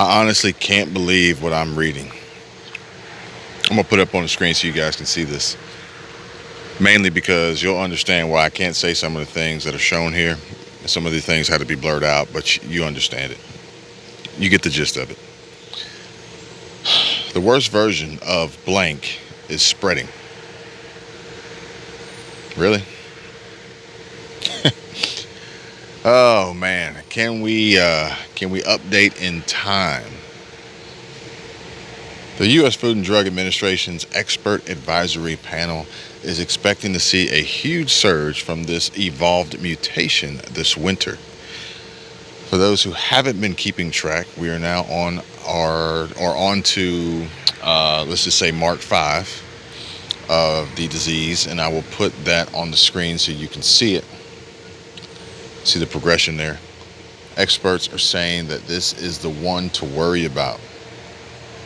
I honestly can't believe what I'm reading. I'm gonna put it up on the screen so you guys can see this. Mainly because you'll understand why I can't say some of the things that are shown here. Some of the things had to be blurred out, but you understand it. You get the gist of it. The worst version of blank is spreading. Really? Oh man, can we update in time? The U.S. Food and Drug Administration's expert advisory panel is expecting to see a huge surge from this evolved mutation this winter. For those who haven't been keeping track, we are now on to let's just say Mark 5 of the disease, and I will put that on the screen so you can see it. See the progression there. Experts are saying that this is the one to worry about.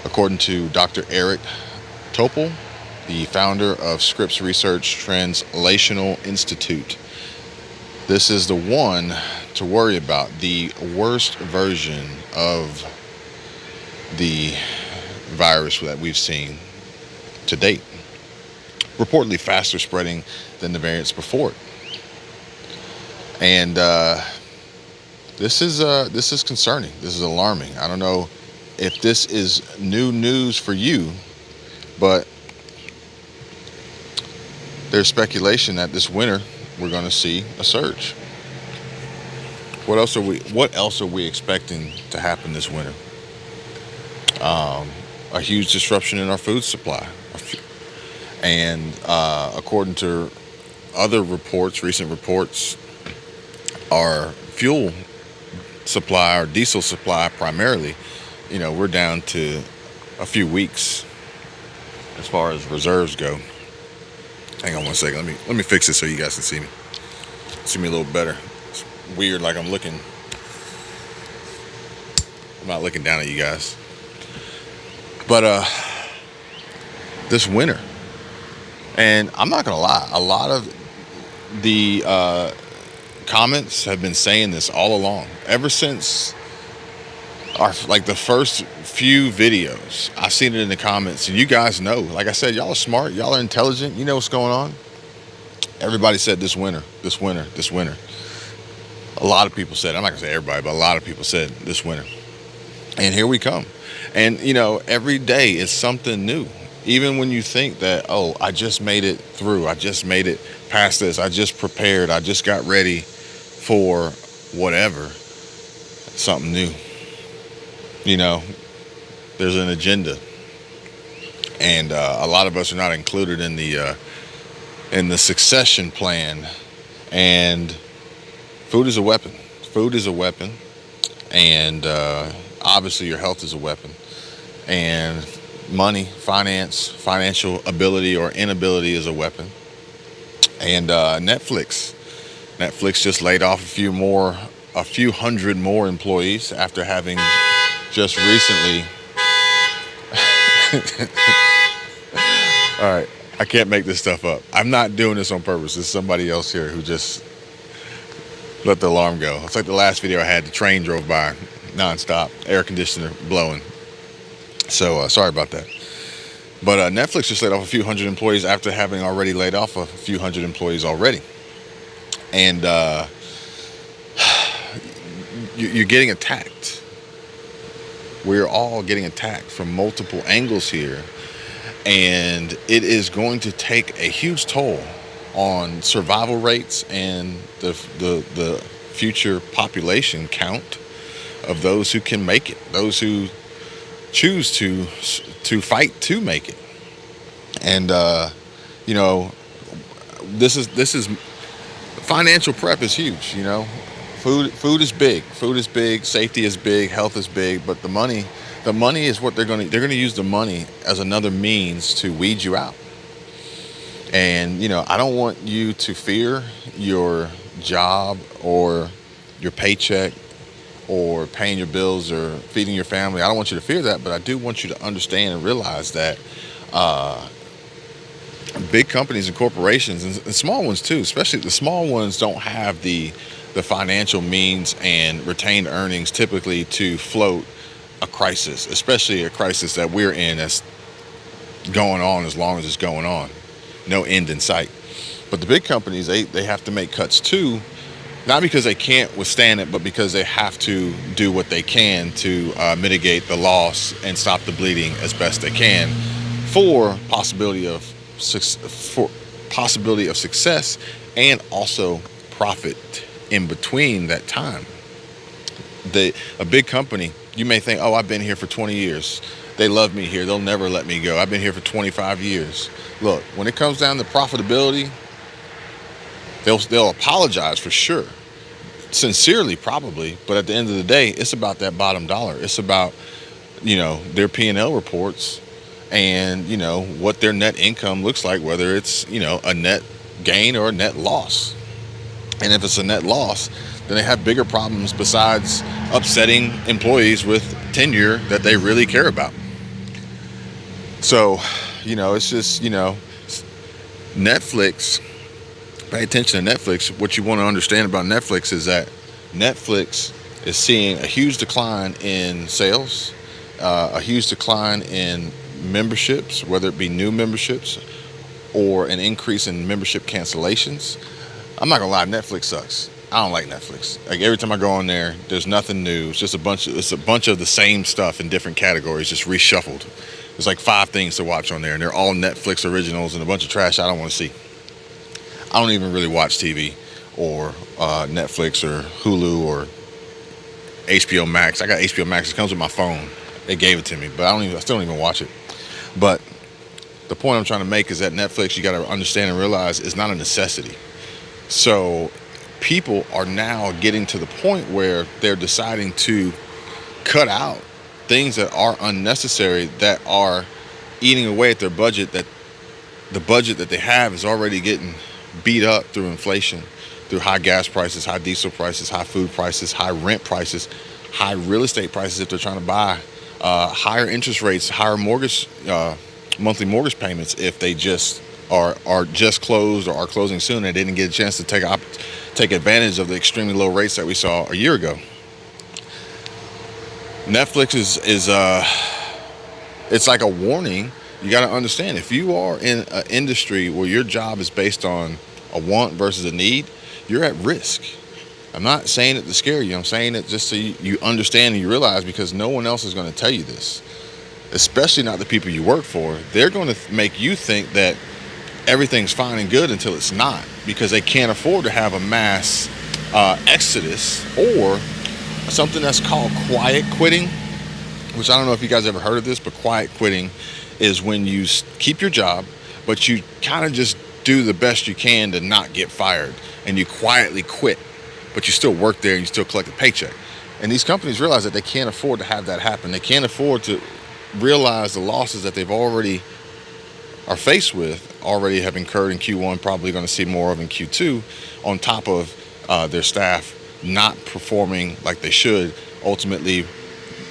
According to Dr. Eric Topol, the founder of Scripps Research Translational Institute, this is the one to worry about, the worst version of the virus that we've seen to date. Reportedly faster spreading than the variants before it. And this is concerning. This is alarming. I don't know if this is new news for you, but there's speculation that this winter we're going to see a surge. What else are we expecting to happen this winter? A huge disruption in our food supply, and according to other reports, recent reports, our fuel supply, our diesel supply primarily, we're down to a few weeks as far as reserves go. Hang on one second. Let me fix it so you guys can see me a little better. It's weird, like I'm not looking down at you guys. But this winter, and I'm not gonna lie, a lot of the comments have been saying this all along, ever since the first few videos. I've seen it in the comments, and you guys know, like I said, y'all are smart, y'all are intelligent, you know what's going on. Everybody said this winter. A lot of people said, I'm not gonna say everybody, but a lot of people said this winter. And here we come. And every day is something new. Even when you think that, oh, I just made it through, I just made it past this, I just prepared, I just got ready for whatever, something new. There's an agenda, and a lot of us are not included in the succession plan. And food is a weapon. And obviously your health is a weapon, and money, financial ability or inability is a weapon. And Netflix just laid off a few hundred more employees after having just recently. All right, I can't make this stuff up. I'm not doing this on purpose. It's somebody else here who just let the alarm go. It's like the last video I had. The train drove by nonstop, air conditioner blowing. So sorry about that. But Netflix just laid off a few hundred employees after having already laid off a few hundred employees already. And you're getting attacked. We're all getting attacked from multiple angles here. And it is going to take a huge toll on survival rates and the future population count of those who can make it, those who choose to fight to make it. And this is financial prep is huge. Food is big, safety is big, health is big, but the money is what they're going to use the money as another means to weed you out. And I don't want you to fear your job or your paycheck or paying your bills or feeding your family. I don't want you to fear that, but I do want you to understand and realize that big companies and corporations, and small ones too, especially the small ones, don't have the financial means and retained earnings typically to float a crisis, especially a crisis that we're in that's going on as long as it's going on. No end in sight. But the big companies, they have to make cuts too, not because they can't withstand it, but because they have to do what they can to mitigate the loss and stop the bleeding as best they can for possibility of success and also profit in between that time. A big company, you may think, oh, I've been here for 20 years. They love me here. They'll never let me go. I've been here for 25 years. Look, when it comes down to profitability, they'll apologize for sure. Sincerely, probably. But at the end of the day, it's about that bottom dollar. It's about, their P&L reports and, what their net income looks like, whether it's, a net gain or a net loss. And if it's a net loss, then they have bigger problems besides upsetting employees with tenure that they really care about. So, it's just, Netflix, pay attention to Netflix. What you want to understand about Netflix is that Netflix is seeing a huge decline in sales, a huge decline in memberships, whether it be new memberships or an increase in membership cancellations. I'm not gonna lie, Netflix sucks. I don't like Netflix. Like every time I go on there, there's nothing new. It's just a bunch of the same stuff in different categories, just reshuffled. There's like 5 things to watch on there, and they're all Netflix originals and a bunch of trash I don't want to see. I don't even really watch TV or Netflix or Hulu or HBO Max. I got HBO Max. It comes with my phone. They gave it to me, but I still don't even watch it. But the point I'm trying to make is that Netflix, you got to understand and realize, is not a necessity. So people are now getting to the point where they're deciding to cut out things that are unnecessary, that are eating away at their budget, that the budget that they have is already getting beat up through inflation, through high gas prices, high diesel prices, high food prices, high rent prices, high real estate prices if they're trying to buy, higher interest rates, higher mortgage, monthly mortgage payments if they just are just closed or are closing soon and didn't get a chance to take advantage of the extremely low rates that we saw a year ago. Netflix is it's like a warning. You got to understand, if you are in an industry where your job is based on a want versus a need, you're at risk. I'm not saying it to scare you. I'm saying it just so you understand and you realize, because no one else is going to tell you this, especially not the people you work for. They're going to make you think that everything's fine and good until it's not, because they can't afford to have a mass exodus or something that's called quiet quitting, which I don't know if you guys ever heard of this, but quiet quitting is when you keep your job, but you kind of just do the best you can to not get fired, and you quietly quit, but you still work there and you still collect a paycheck. And these companies realize that they can't afford to have that happen. They can't afford to realize the losses that they've already are faced with, already have incurred in Q1, probably going to see more of in Q2, on top of their staff not performing like they should, ultimately,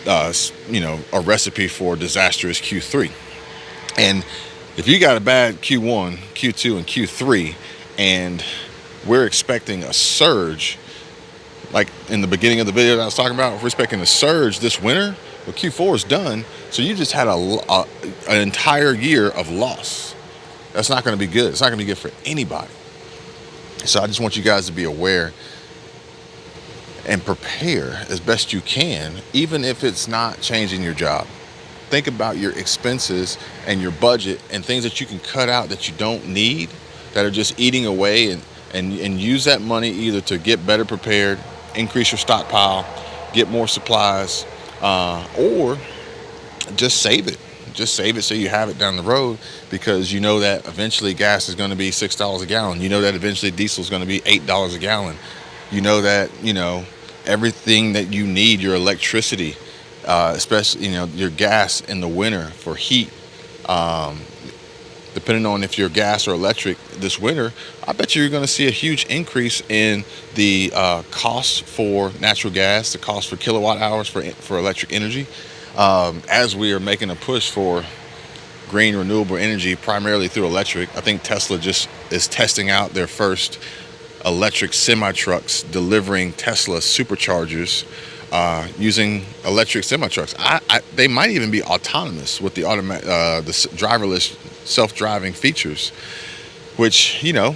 a recipe for disastrous Q3. And if you got a bad Q1, Q2, and Q3, and we're expecting a surge, like in the beginning of the video that I was talking about, if we're expecting a surge this winter, well, Q4 is done, so you just had an entire year of loss. That's not going to be good. It's not going to be good for anybody. So I just want you guys to be aware and prepare as best you can, even if it's not changing your job. Think about your expenses and your budget and things that you can cut out that you don't need, that are just eating away, and use that money either to get better prepared, increase your stockpile, get more supplies, or just save it. Just save it so you have it down the road, because you know that eventually gas is going to be $6 a gallon. You know that eventually diesel is going to be $8 a gallon. You know that, everything that you need, your electricity, especially, your gas in the winter for heat, depending on if you're gas or electric this winter, I bet you're going to see a huge increase in the cost for natural gas, the cost for kilowatt hours for electric energy, as we are making a push for green renewable energy, primarily through electric. I think Tesla just is testing out their first electric semi-trucks delivering Tesla superchargers using electric semi trucks. They might even be autonomous with the driverless self-driving features. Which, you know,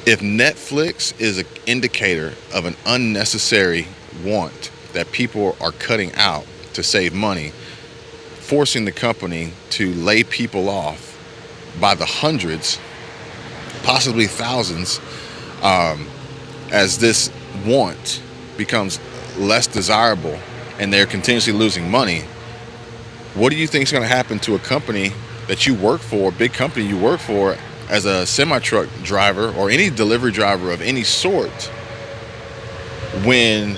if Netflix is an indicator of an unnecessary want that people are cutting out to save money, forcing the company to lay people off by the hundreds, possibly thousands, as this want becomes less desirable and they're continuously losing money, what do you think is going to happen to a company that you work for, a big company you work for, as a semi-truck driver or any delivery driver of any sort, when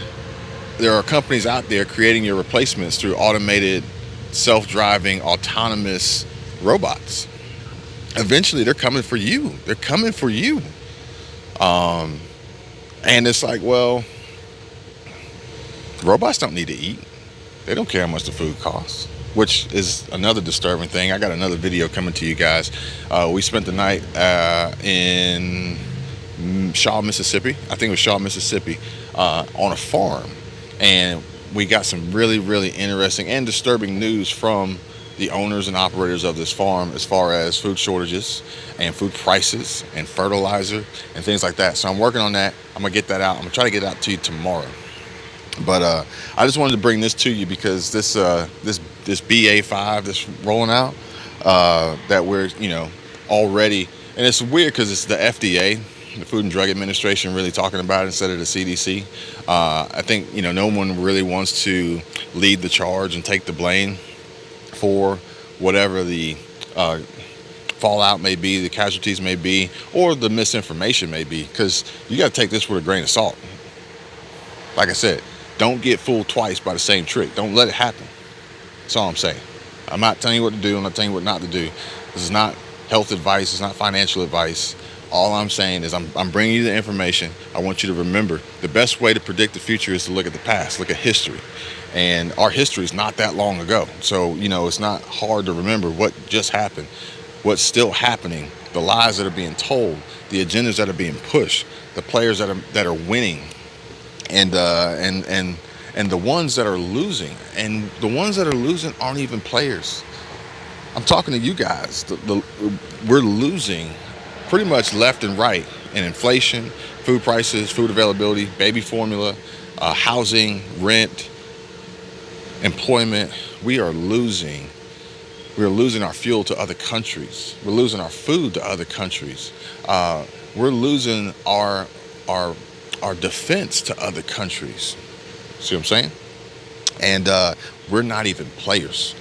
there are companies out there creating your replacements through automated, self-driving, autonomous robots? Eventually, they're coming for you. They're coming for you. And it's like, well, robots don't need to eat. They don't care how much the food costs, which is another disturbing thing. I got another video coming to you guys. We spent the night in Shaw, Mississippi. I think it was Shaw, Mississippi, on a farm. And we got some really, really interesting and disturbing news from the owners and operators of this farm as far as food shortages and food prices and fertilizer and things like that. So I'm working on that. I'm going to get that out. I'm going to try to get it out to you tomorrow. But I just wanted to bring this to you because this BA5 that's rolling out, that we're, you know, already, and it's weird because it's the FDA, the Food and Drug Administration, really talking about it instead of the CDC. I think, you know, no one really wants to lead the charge and take the blame for whatever the fallout may be, the casualties may be, or the misinformation may be, because you got to take this with a grain of salt. Like I said, don't get fooled twice by the same trick. Don't let it happen. That's all I'm saying. I'm not telling you what to do. I'm not telling you what not to do. This is not health advice. It's not financial advice. All I'm saying is I'm bringing you the information. I want you to remember the best way to predict the future is to look at the past, look at history. And our history is not that long ago. So, you know, it's not hard to remember what just happened, what's still happening, the lies that are being told, the agendas that are being pushed, the players that are winning, and the ones that are losing. And the ones that are losing aren't even players. I'm talking to you guys. We're losing pretty much left and right in inflation, food prices, food availability, baby formula, housing, rent, employment. We are losing. We're losing our fuel to other countries. We're losing our food to other countries. We're losing our defense to other countries. See what I'm saying? And we're not even players.